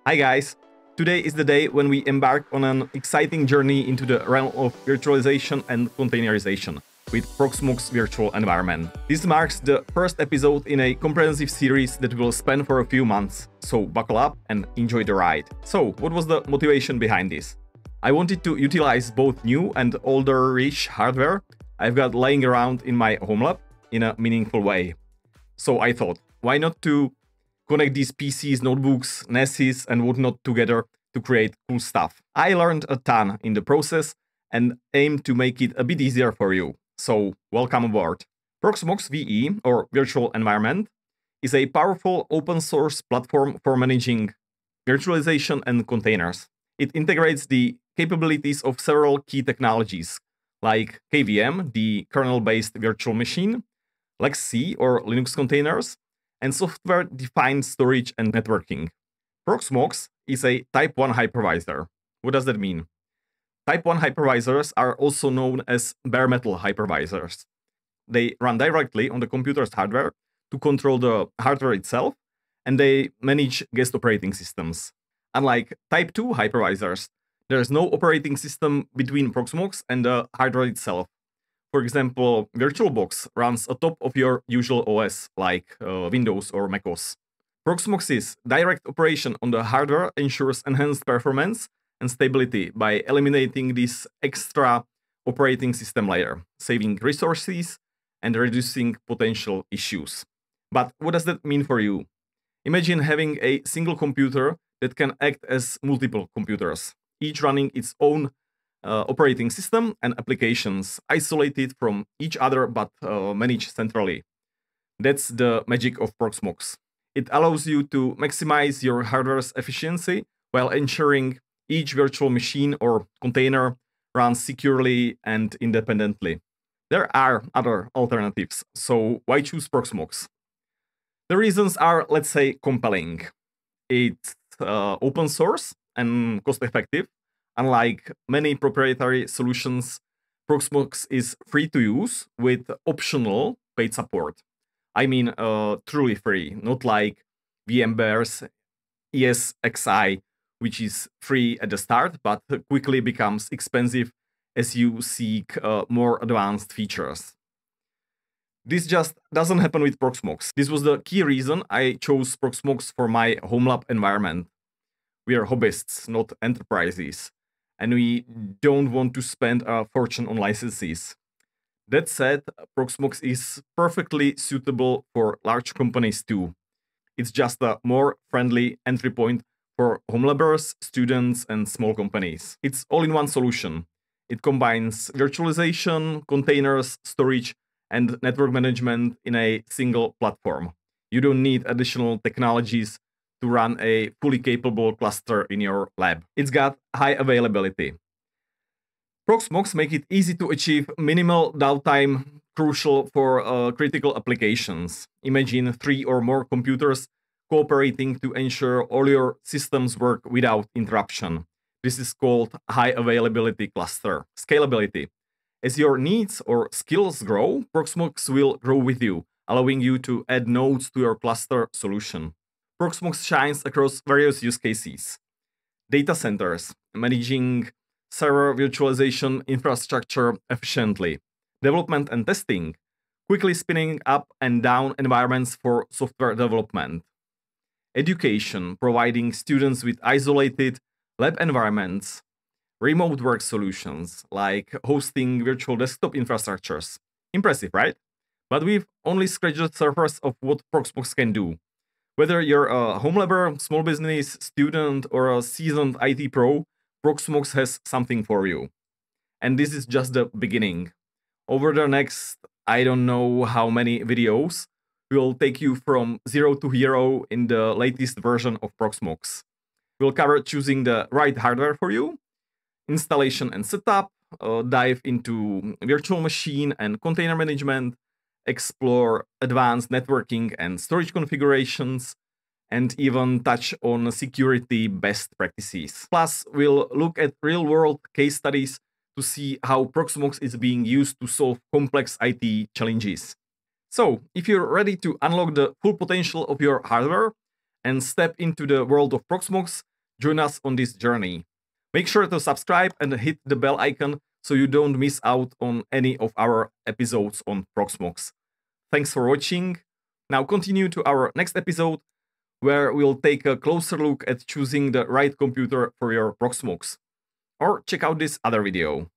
Hi guys! Today is the day when we embark on an exciting journey into the realm of virtualization and containerization with Proxmox virtual environment. This marks the first episode in a comprehensive series that will span for a few months, so buckle up and enjoy the ride. So, what was the motivation behind this? I wanted to utilize both new and older-ish hardware I've got laying around in my home lab in a meaningful way. So I thought, why not to connect these PCs, notebooks, NASes, and whatnot together to create cool stuff. I learned a ton in the process and aim to make it a bit easier for you. So welcome aboard. Proxmox VE, or Virtual Environment, is a powerful open source platform for managing virtualization and containers. It integrates the capabilities of several key technologies, like KVM, the kernel-based virtual machine, LXC, or Linux containers, and software-defined storage and networking. Proxmox is a Type 1 hypervisor. What does that mean? Type 1 hypervisors are also known as bare metal hypervisors. They run directly on the computer's hardware to control the hardware itself, and they manage guest operating systems. Unlike Type 2 hypervisors, there is no operating system between Proxmox and the hardware itself. For example, VirtualBox runs atop of your usual OS, like Windows or macOS. Proxmox's direct operation on the hardware ensures enhanced performance and stability by eliminating this extra operating system layer, saving resources and reducing potential issues. But what does that mean for you? Imagine having a single computer that can act as multiple computers, each running its own operating system and applications isolated from each other but managed centrally. That's the magic of Proxmox. It allows you to maximize your hardware's efficiency while ensuring each virtual machine or container runs securely and independently. There are other alternatives, so why choose Proxmox? The reasons are, let's say, compelling. It's open source and cost-effective. Unlike many proprietary solutions, Proxmox is free to use with optional paid support. I mean, truly free, not like VMware's ESXi, which is free at the start, but quickly becomes expensive as you seek more advanced features. This just doesn't happen with Proxmox. This was the key reason I chose Proxmox for my home lab environment. We are hobbyists, not enterprises, and we don't want to spend a fortune on licenses. That said, Proxmox is perfectly suitable for large companies too. It's just a more friendly entry point for home labbers, students, and small companies. It's all-in-one solution. It combines virtualization, containers, storage, and network management in a single platform. You don't need additional technologies to run a fully capable cluster in your lab. It's got high availability. Proxmox make it easy to achieve minimal downtime, crucial for critical applications. Imagine 3 or more computers cooperating to ensure all your systems work without interruption. This is called high availability cluster. Scalability. As your needs or skills grow, Proxmox will grow with you, allowing you to add nodes to your cluster solution. Proxmox shines across various use cases. Data centers, managing server virtualization infrastructure efficiently. Development and testing, quickly spinning up and down environments for software development. Education, providing students with isolated lab environments. Remote work solutions, like hosting virtual desktop infrastructures. Impressive, right? But we've only scratched the surface of what Proxmox can do. Whether you're a home labor, small business, student, or a seasoned IT pro, Proxmox has something for you. And this is just the beginning. Over the next, I don't know how many videos, we'll take you from zero to hero in the latest version of Proxmox. We'll cover choosing the right hardware for you, installation and setup, dive into virtual machine and container management, explore advanced networking and storage configurations, and even touch on security best practices. Plus, we'll look at real-world case studies to see how Proxmox is being used to solve complex IT challenges. So, if you're ready to unlock the full potential of your hardware and step into the world of Proxmox, join us on this journey. Make sure to subscribe and hit the bell icon so you don't miss out on any of our episodes on Proxmox. Thanks for watching. Now continue to our next episode, where we'll take a closer look at choosing the right computer for your Proxmox. Or check out this other video.